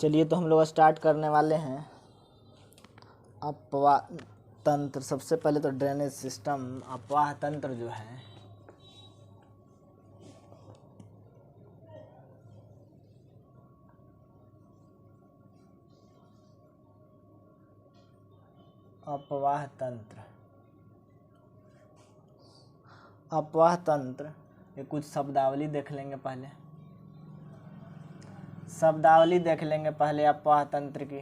चलिए तो हम लोग स्टार्ट करने वाले हैं अपवाह तंत्र। सबसे पहले तो ड्रेनेज सिस्टम, अपवाह तंत्र जो है अपवाह तंत्र। अपवाह तंत्र ये कुछ शब्दावली देख लेंगे पहले। शब्दावली देख लेंगे पहले अपवाह तंत्र की।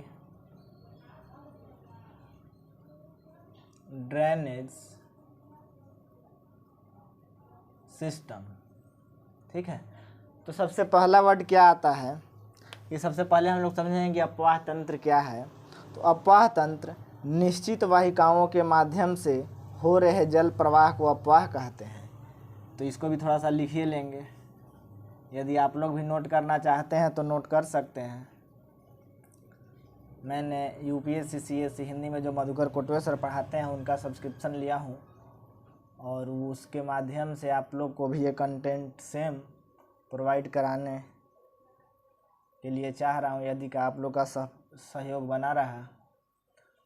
ड्रेनेज सिस्टम, ठीक है। तो सबसे पहला वर्ड क्या आता है, ये सबसे पहले हम लोग समझेंगे कि अपवाह तंत्र क्या है। तो अपवाह तंत्र निश्चित वाहिकाओं के माध्यम से हो रहे जल प्रवाह को अपवाह कहते हैं। तो इसको भी थोड़ा सा लिखिए लेंगे, यदि आप लोग भी नोट करना चाहते हैं तो नोट कर सकते हैं। मैंने यूपीएससी सीएससी हिंदी में जो मधुकर कोटवे सर पढ़ाते हैं उनका सब्सक्रिप्शन लिया हूँ और उसके माध्यम से आप लोग को भी ये कंटेंट सेम प्रोवाइड कराने के लिए चाह रहा हूँ। यदि का आप लोग का सहयोग बना रहा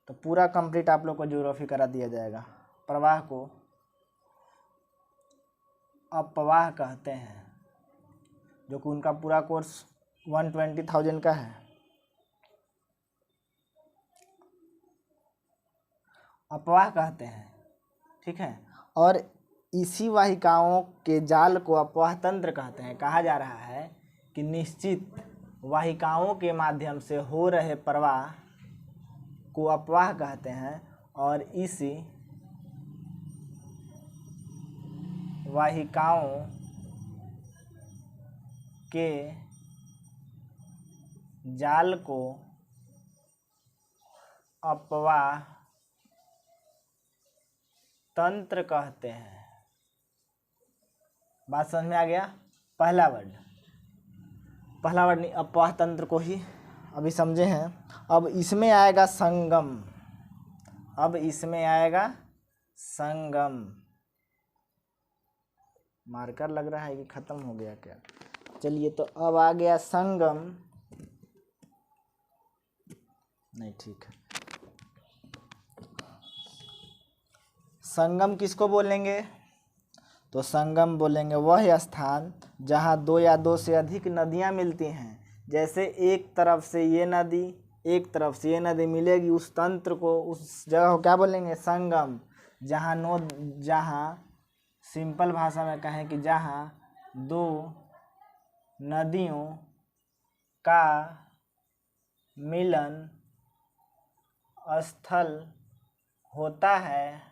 तो पूरा कंप्लीट आप लोग को ज्योग्राफी करा दिया जाएगा। प्रवाह को अपवाह कहते हैं, जो कि उनका पूरा कोर्स 120,000 का है। अपवाह कहते हैं, ठीक है। और इसी वाहिकाओं के जाल को अपवाह तंत्र कहते हैं। कहा जा रहा है कि निश्चित वाहिकाओं के माध्यम से हो रहे प्रवाह को अपवाह कहते हैं और इसी वाहिकाओं के जाल को अपवाह तंत्र कहते हैं। बात समझ में आ गया? पहला वर्ड नहीं, अपवाह तंत्र को ही अभी समझे हैं। अब इसमें आएगा संगम। मार्कर लग रहा है कि खत्म हो गया क्या? चलिए तो अब आ गया संगम। नहीं, ठीक है। संगम किसको बोलेंगे? तो संगम बोलेंगे वह स्थान जहाँ दो या दो से अधिक नदियाँ मिलती हैं। जैसे एक तरफ से ये नदी, एक तरफ से ये नदी मिलेगी, उस तंत्र को, उस जगह को क्या बोलेंगे? संगम। जहाँ सिंपल भाषा में कहें कि जहाँ दो नदियों का मिलन स्थल होता है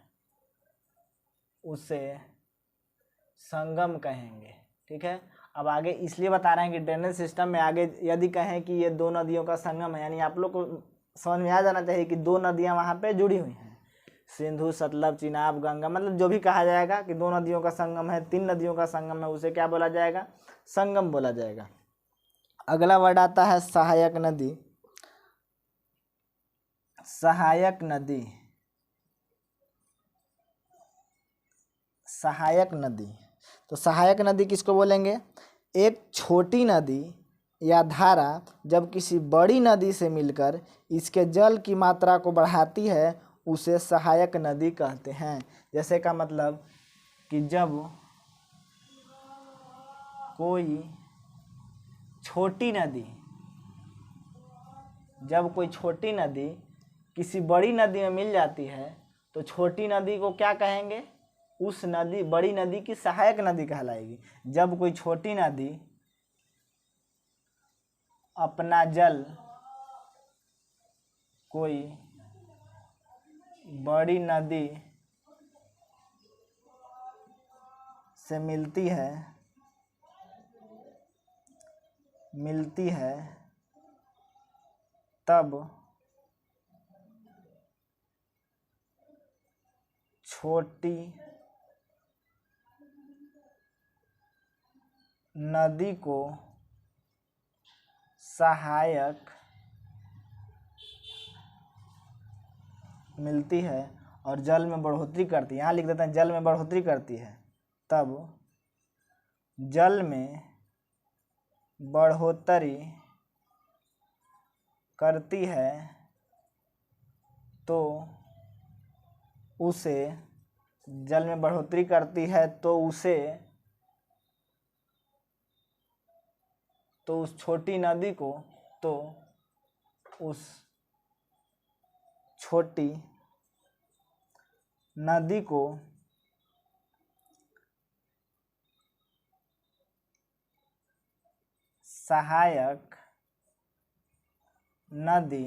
उसे संगम कहेंगे, ठीक है। अब आगे इसलिए बता रहे हैं कि ड्रेनेज सिस्टम में आगे यदि कहें कि ये दो नदियों का संगम है, यानी आप लोग को समझ में आ जाना चाहिए कि दो नदियां वहाँ पे जुड़ी हुई हैं। सिंधु, सतलज, चिनाब, गंगा, मतलब जो भी कहा जाएगा कि दो नदियों का संगम है, तीन नदियों का संगम है, उसे क्या बोला जाएगा? संगम बोला जाएगा। अगला वर्ड आता है सहायक नदी। सहायक नदी। तो सहायक नदी किसको बोलेंगे? एक छोटी नदी या धारा जब किसी बड़ी नदी से मिलकर इसके जल की मात्रा को बढ़ाती है उसे सहायक नदी कहते हैं। जैसे का मतलब कि जब कोई छोटी नदी किसी बड़ी नदी में मिल जाती है तो छोटी नदी को क्या कहेंगे? उस बड़ी नदी की सहायक नदी कहलाएगी। जब कोई छोटी नदी अपना जल कोई बड़ी नदी से मिलती है तब छोटी नदी को सहायक मिलती है और जल में बढ़ोतरी करती है। यहाँ लिख देते हैं जल में बढ़ोतरी करती है, तब जल में बढ़ोतरी करती है तो उसे, जल में बढ़ोतरी करती है तो उसे, तो उस छोटी नदी को, तो उस छोटी नदी को सहायक नदी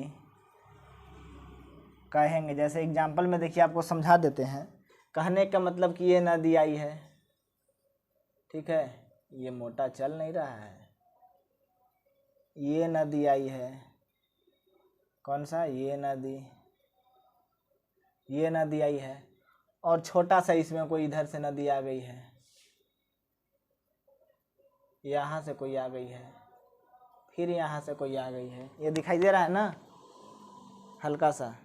कहेंगे। जैसे एग्जाम्पल में देखिए आपको समझा देते हैं। कहने का मतलब कि ये नदी आई है, ठीक है, ये मोटा चल नहीं रहा है, ये नदी आई है, कौन सा, ये नदी आई है, और छोटा सा इसमें कोई इधर से नदी आ गई है, यहाँ से कोई आ गई है, फिर यहाँ से कोई आ गई है, ये दिखाई दे रहा है ना हल्का सा।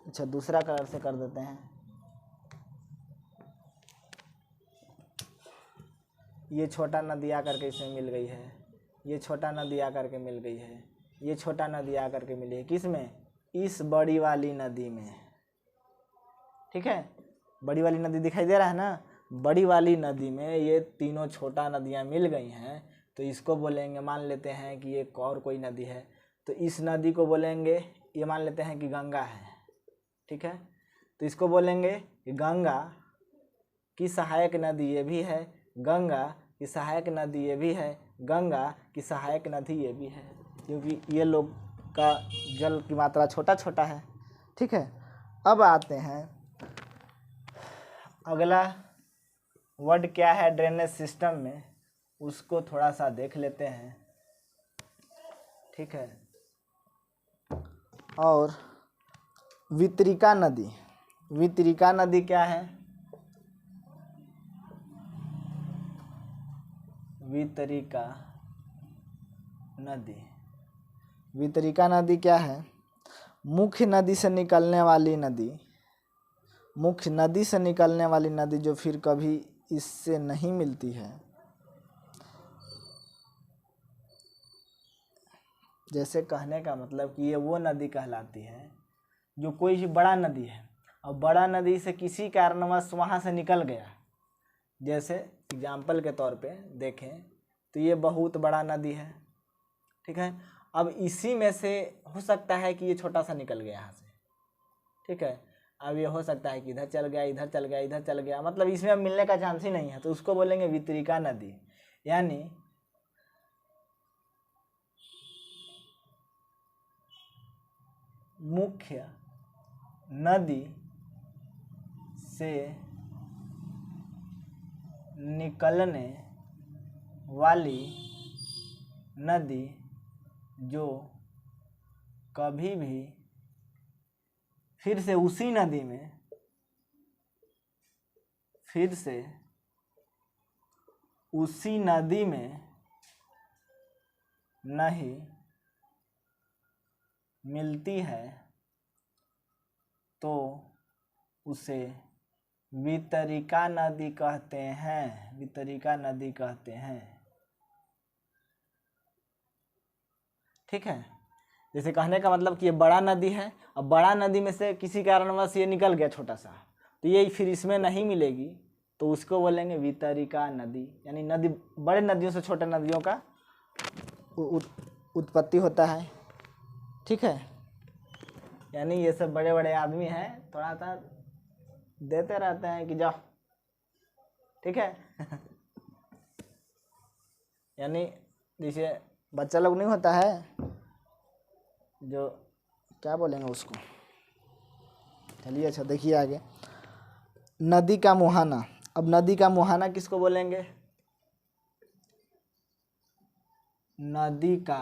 अच्छा दूसरा कलर से कर देते हैं। ये छोटा नदी आकर के इसमें मिल गई है, ये छोटा नदी आकर के मिल गई है, ये छोटा नदी आकर के मिली है, किस में, इस बड़ी वाली नदी में, ठीक है। बड़ी वाली नदी दिखाई दे रहा है ना, बड़ी वाली नदी में ये तीनों छोटा नदियाँ मिल गई हैं, तो इसको बोलेंगे, मान लेते हैं कि एक और कोई नदी है, तो इस नदी को बोलेंगे, ये मान लेते हैं कि गंगा है, ठीक है, तो इसको बोलेंगे कि गंगा की सहायक नदी ये भी है, गंगा की सहायक नदी ये भी है, गंगा की सहायक नदी ये भी है, क्योंकि ये लोग का जल की मात्रा छोटा छोटा है, ठीक है। अब आते हैं अगला वर्ड क्या है ड्रेनेज सिस्टम में, उसको थोड़ा सा देख लेते हैं, ठीक है। और वितरिका नदी, वितरिका नदी क्या है, वितरिका नदी, वितरिका नदी क्या है, मुख्य नदी से निकलने वाली नदी, मुख्य नदी से निकलने वाली नदी जो फिर कभी इससे नहीं मिलती है। जैसे कहने का मतलब कि ये वो नदी कहलाती है जो कोई भी बड़ा नदी है और बड़ा नदी से किसी कारणवश वहाँ से निकल गया। जैसे एग्जाम्पल के तौर पे देखें तो ये बहुत बड़ा नदी है, ठीक है, अब इसी में से हो सकता है कि ये छोटा सा निकल गया यहाँ से, ठीक है, अब ये हो सकता है कि इधर चल गया, इधर चल गया, इधर चल गया, मतलब इसमें अब मिलने का चांस ही नहीं है, तो उसको बोलेंगे वितरिका नदी। यानी मुख्य नदी से निकलने वाली नदी जो कभी भी फिर से उसी नदी में, फिर से उसी नदी में नहीं मिलती है तो उसे वितरिका नदी कहते हैं, वितरिका नदी कहते हैं, ठीक है। जैसे कहने का मतलब कि ये बड़ा नदी है, अब बड़ा नदी में से किसी कारणवश ये निकल गया छोटा सा, तो ये फिर इसमें नहीं मिलेगी, तो उसको बोलेंगे वितरिका नदी। यानी नदी, बड़े नदियों से छोटे नदियों का उत्पत्ति होता है, ठीक है। यानी ये सब बड़े बड़े आदमी हैं, थोड़ा सा देते रहते हैं कि जाओ, ठीक है। यानी जैसे बच्चा लोग नहीं होता है जो, क्या बोलेंगे उसको, चलिए अच्छा देखिए आगे, नदी का मुहाना। अब नदी का मुहाना किसको बोलेंगे, नदी का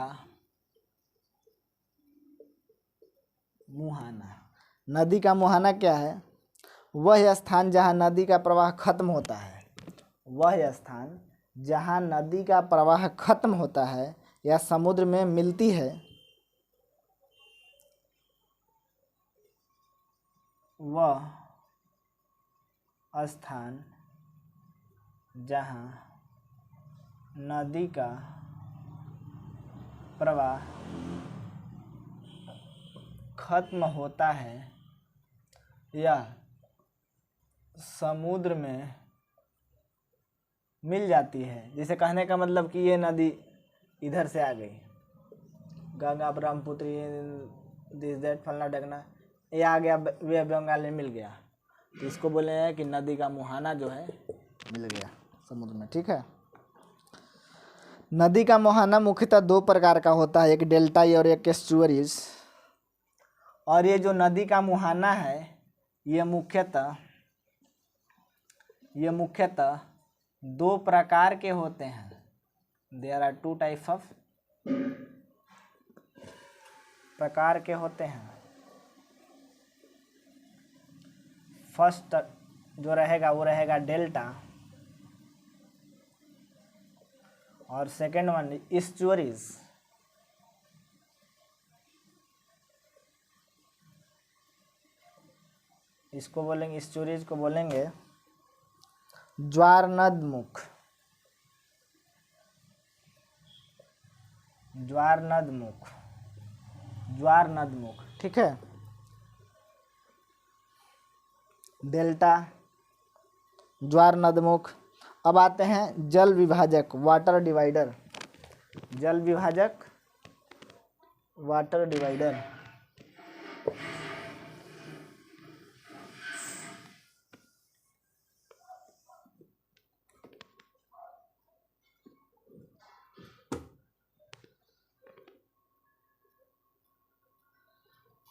मुहाना। नदी का मुहाना क्या है, वह स्थान जहाँ नदी का प्रवाह खत्म होता है, वह स्थान जहाँ नदी का प्रवाह खत्म होता है या समुद्र में मिलती है, वह स्थान जहाँ नदी का प्रवाह खत्म होता है या समुद्र में मिल जाती है, जैसे कहने का मतलब कि ये नदी इधर से आ गई, गंगा ब्रह्मपुत्र दिस दैट फलना ढकना, ये आ गया वे बंगाल में मिल गया, तो इसको बोले हैं कि नदी का मुहाना जो है मिल गया समुद्र में। ठीक है, नदी का मुहाना मुख्यतः दो प्रकार का होता है, एक डेल्टाई और एक एस्चुअरीज। और ये जो नदी का मुहाना है ये मुख्यतः दो प्रकार के होते हैं। There are two types of प्रकार के होते हैं। फर्स्ट जो रहेगा वो रहेगा डेल्टा, और सेकेंड वन एस्चुअरीज। इसको बोलेंगे, एस्चुअरीज को बोलेंगे ज्वारनदमुख। ज्वारनदमुख, ठीक है। डेल्टा, ज्वारनदमुख। अब आते हैं जल विभाजक, वाटर डिवाइडर। जल विभाजक, वाटर डिवाइडर।